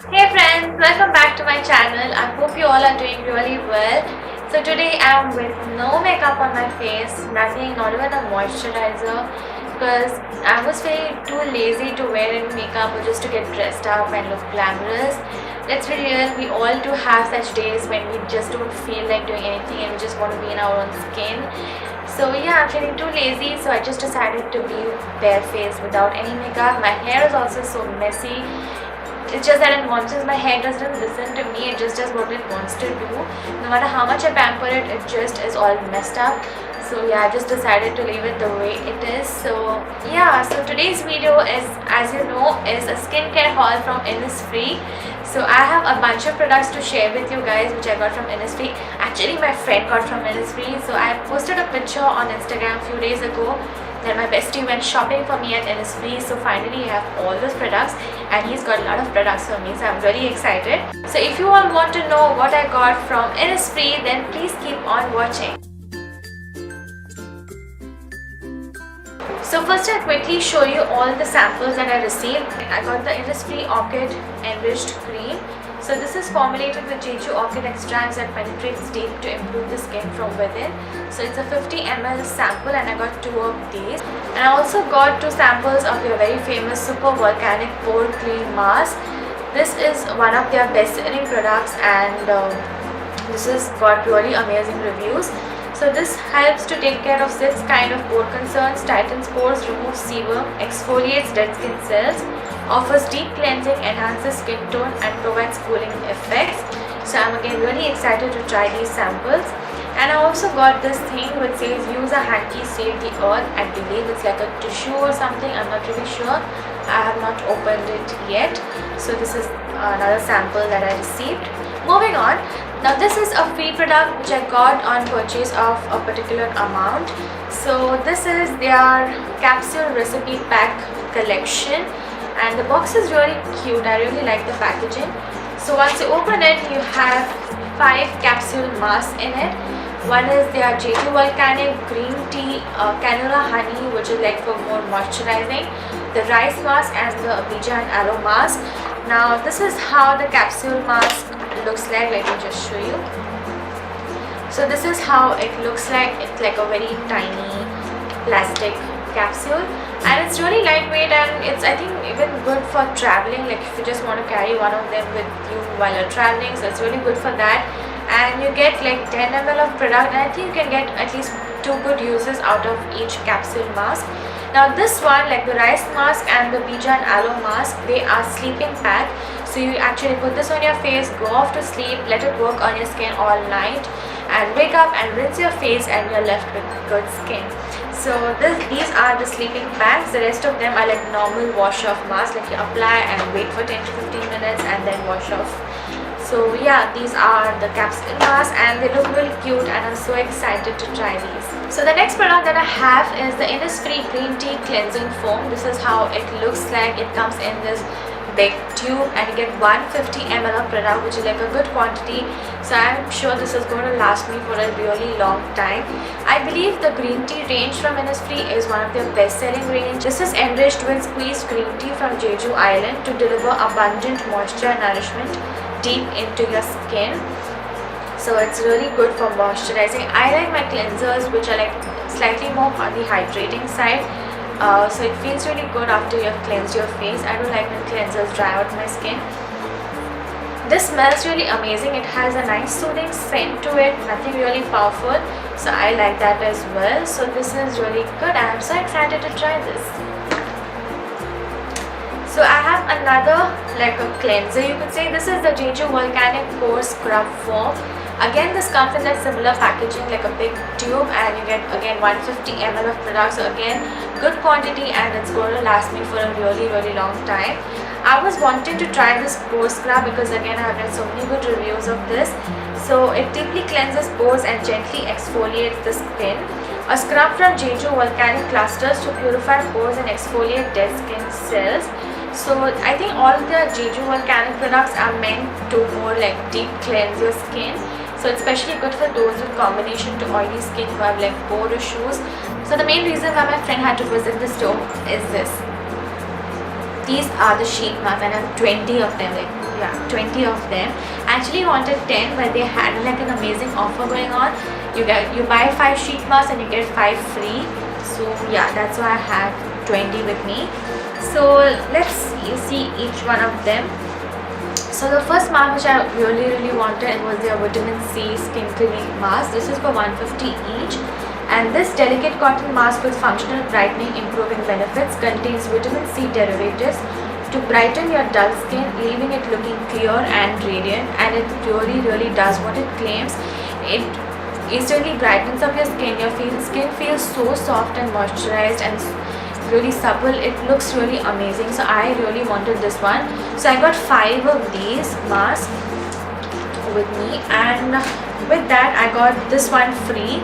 Hey friends, welcome back to my channel. I hope you all are doing really well. So today I am with no makeup on my face, nothing, not even a moisturizer, because I was very too lazy to wear any makeup or just to get dressed up and look glamorous. Let's be real, we all do have such days when we just don't feel like doing anything and we just want to be in our own skin. So yeah, I'm feeling too lazy, so I just decided to be barefaced without any makeup. My hair is also so messy. It's just that it wants, my hair doesn't listen to me, it just does what it wants to do. No matter how much I pamper it, it just is all messed up. So yeah, I just decided to leave it the way it is. So yeah, so today's video is, as you know, is a skincare haul from Innisfree. So I have a bunch of products to share with you guys which I got from Innisfree. Actually my friend got from Innisfree. So I posted a picture on Instagram a few days ago that my bestie went shopping for me at Innisfree. So finally I have all those products and he's got a lot of products for me, so I'm really excited. So if you all want to know what I got from Innisfree, then please keep on watching. So first I'll quickly show you all the samples that I received. I got the Innisfree Orchid Enriched Cream. So this is formulated with Jeju orchid extracts that penetrates deep to improve the skin from within. So it's a 50 ml sample and I got 2 of these. And I also got 2 samples of your very famous Super Volcanic Pore Clean Mask. This is one of their best selling products and this has got really amazing reviews. So this helps to take care of 6 kind of pore concerns, tightens pores, removes sebum, exfoliates dead skin cells, offers deep cleansing, enhances skin tone and provides cooling effects. So I'm again really excited to try these samples. And I also got this thing which says use a hanky, save the earth. I believe it's like a tissue or something, I'm not really sure. I have not opened it yet. So this is another sample that I received. Moving on. Now this is a free product which I got on purchase of a particular amount. So this is their capsule recipe pack collection and the box is really cute. I really like the packaging. So once you open it, you have 5 capsule masks in it. One is their Jeju Volcanic Green Tea Canola Honey, which is like for more moisturizing, the rice mask and the Bijan Aloe mask. Now this is how the capsule mask looks like. Let me just show you. So this is how it looks like. It's like a very tiny plastic capsule and it's really lightweight and it's, I think, even good for traveling, like if you just want to carry one of them with you while you're traveling. So it's really good for that. And you get like 10 ml of product and I think you can get at least 2 good uses out of each capsule mask. Now this one, like the rice mask and the Bijan Aloe mask, they are sleeping pack. So you actually put this on your face, go off to sleep, let it work on your skin all night and wake up and rinse your face and you're left with good skin. So these are the sleeping packs. The rest of them are like normal wash off masks, like you apply and wait for 10 to 15 minutes and then wash off. So yeah, these are the capsule masks and they look really cute and I'm so excited to try these. So the next product that I have is the Innisfree Green Tea Cleansing Foam. This is how it looks like. It comes in this big tube and you get 150 ml of product, which is like a good quantity. So I'm sure this is going to last me for a really long time. I believe the green tea range from Innisfree is one of their best selling range. This is enriched with squeezed green tea from Jeju Island to deliver abundant moisture and nourishment deep into your skin. So it's really good for moisturizing. I like my cleansers which are like slightly more on the hydrating side. So it feels really good after you have cleansed your face. I don't like when cleansers dry out my skin. This smells really amazing. It has a nice soothing scent to it, nothing really powerful. So I like that as well. So this is really good. I am so excited to try this. So I have another like a cleanser, you could say. This is the Jeju Volcanic Pore Scrub Foam. Again, this comes in that similar packaging, like a big tube, and you get again 150 ml of product. So again, good quantity and it's going to last me for a really long time. I was wanting to try this pore scrub because again I have read so many good reviews of this. So it deeply cleanses pores and gently exfoliates the skin. A scrub from Jeju Volcanic clusters to purify pores and exfoliate dead skin cells. So I think all the Jeju Volcanic products are meant to more like deep cleanse your skin. So it's especially good for those with combination to oily skin who have like pore issues. So the main reason why my friend had to visit the store is this. These are the sheet masks and I have 20 of them. Like yeah, 20 of them. Actually wanted 10, but they had like an amazing offer going on. You buy 5 sheet masks and you get 5 free. So yeah, that's why I have 20 with me. So let's see each one of them. So the first mask which I really wanted was their vitamin C skin cleaning mask. This is for 150 each, and this delicate cotton mask with functional brightening improving benefits contains vitamin C derivatives to brighten your dull skin, leaving it looking clear and radiant. And it really does what it claims. It instantly brightens up your skin. Your skin feels so soft and moisturized and really supple. It looks really amazing. So I really wanted this one. So I got 5 of these masks with me, and with that I got this one free.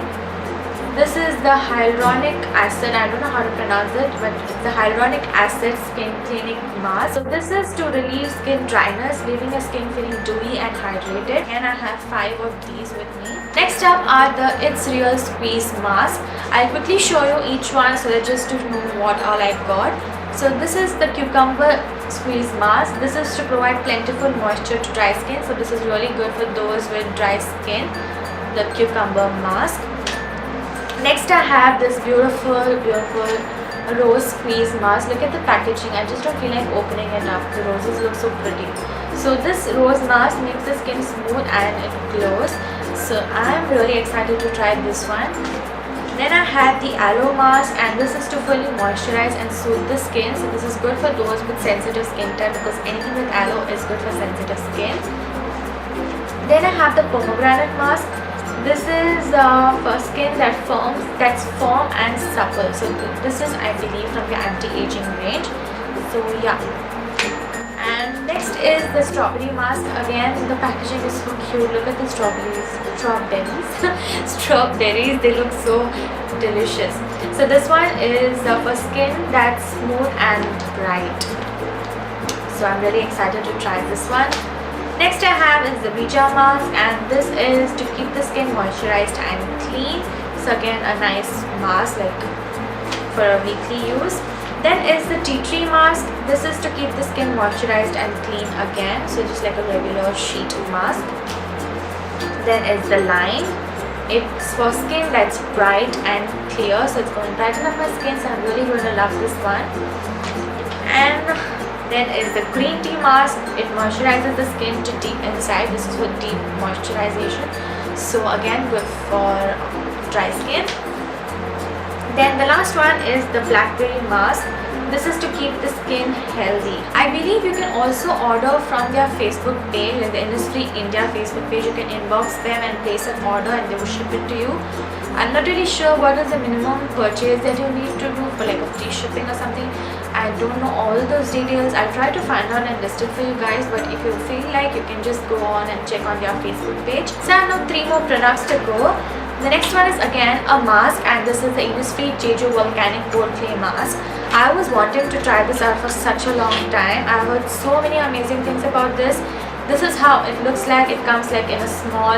This is the hyaluronic acid, I don't know how to pronounce it, but it's the hyaluronic acid skin cleaning mask. So this is to relieve skin dryness, leaving your skin feeling dewy and hydrated. And I have 5 of these with me. Next up are the It's Real Squeeze mask. I'll quickly show you each one so that just to know what all I got. So this is the cucumber squeeze mask. This is to provide plentiful moisture to dry skin. So this is really good for those with dry skin, the cucumber mask. Next I have this beautiful rose squeeze mask. Look at the packaging. I just don't feel like opening it up. The roses look so pretty. So this rose mask makes the skin smooth and it glows. So I'm really excited to try this one. Then I have the aloe mask, and this is to fully moisturize and soothe the skin. So this is good for those with sensitive skin type, because anything with aloe is good for sensitive skin. Then I have the pomegranate mask. This is for skin that's firm and supple. So this is, I believe, from the anti-aging range. So yeah. And next is the strawberry mask. Again, the packaging is so cute. Look at the strawberries. Strawberries, they look so delicious. So this one is for skin that's smooth and bright. So I'm really excited to try this one. Next I have is the Bija mask, and this is to keep the skin moisturized and clean. So again, a nice mask like for a weekly use. Then is the tea tree mask. This is to keep the skin moisturized and clean again. So just like a regular sheet mask. Then is the lime. It's for skin that's bright and clear. So it's going to brighten up my skin. So I'm really going to love this one. And then is the green tea mask. It moisturizes the skin to deep inside. This is for deep moisturization. So again, good for dry skin. Then the last one is the blackberry mask. This is to keep the skin healthy. I believe you can also order from their Facebook page, like the Innisfree India Facebook page. You can inbox them and place an order and they will ship it to you. I'm not really sure what is the minimum purchase that you need to do for like a free shipping or something. I don't know all those details. I'll try to find out and list it for you guys, but if you feel like, you can just go on and check on their Facebook page. So I have now 3 more products to go. The next one is again a mask, and this is the Innisfree Jeju Volcanic Pore Clay Mask. I was wanting to try this out for such a long time. I heard so many amazing things about this. This is how it looks like. It comes like in a small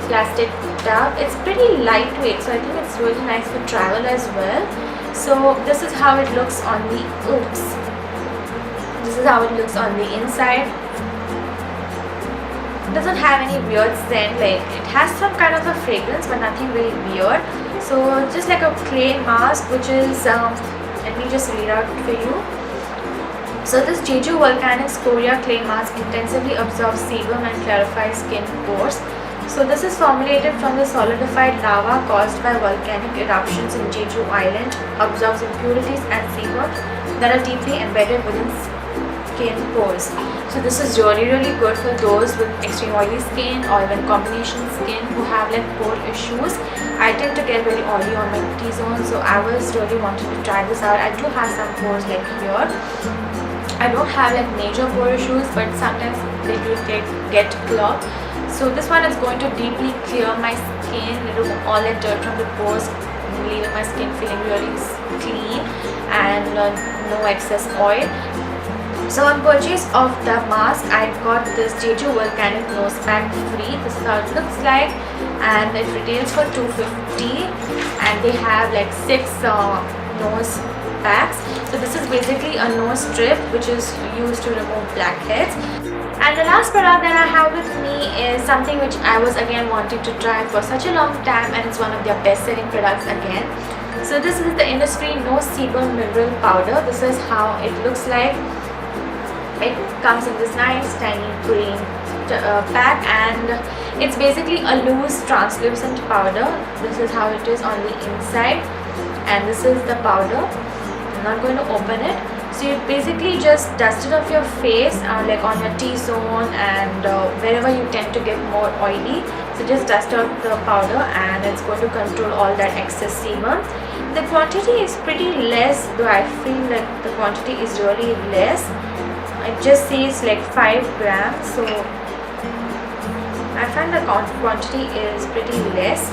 plastic tub. It's pretty lightweight, so I think it's really nice for travel as well. So this is how it looks on the This is how it looks on the inside. It doesn't have any weird scent. Like, it has some kind of a fragrance, but nothing really weird. So just like a clay mask, which is let me just read out for you. So this Jeju Volcanic Scoria Clay Mask intensively absorbs sebum and clarifies skin pores. So this is formulated from the solidified lava caused by volcanic eruptions in Jeju Island, absorbs impurities and sebum that are deeply embedded within skin pores. So this is really good for those with extreme oily skin or even combination skin who have like pore issues. I tend to get very oily on my T-zone, so I was really wanting to try this out. I do have some pores like here. I don't have like major pore issues, but sometimes they do get clogged. So this one is going to deeply clear my skin, remove all that dirt from the pores, leaving my skin feeling really clean and no excess oil. So on purchase of the mask, I got this Jeju Volcanic Nose Pack free. This is how it looks like, and it retails for $250, and they have like 6 nose packs. So this is basically a nose strip which is used to remove blackheads, And the last product that I have with me is something which I was again wanting to try for such a long time, and it's one of their best selling products again. So this is the Innisfree No Sebum Mineral Powder. This is how it looks like. It comes in this nice tiny green pack, and it's basically a loose translucent powder. This is how it is on the inside, and this is the powder. I'm not going to open it. So you basically just dust it off your face, like on your T-zone and wherever you tend to get more oily. So just dust out the powder, and it's going to control all that excess sebum. The quantity is pretty less, though I feel like the quantity is really less. It just says like 5 grams, so I find the quantity is pretty less.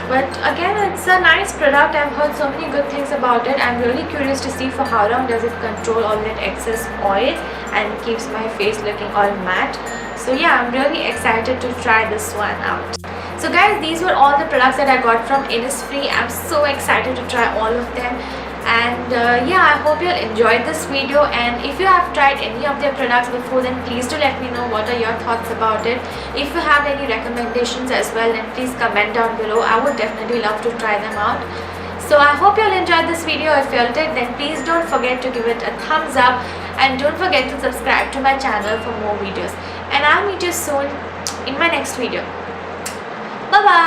But again, it's a nice product. I've heard so many good things about it. I'm really curious to see for how long does it control all that excess oil and keeps my face looking all matte. So yeah, I'm really excited to try this one out. So guys, these were all the products that I got from Innisfree. I'm so excited to try all of them. And yeah, I hope you all enjoyed this video, and if you have tried any of their products before, then please do let me know what are your thoughts about it. If you have any recommendations as well, then please comment down below. I would definitely love to try them out. So I hope you all enjoyed this video. If you all did, then please don't forget to give it a thumbs up, and don't forget to subscribe to my channel for more videos. And I'll meet you soon in my next video. Bye bye.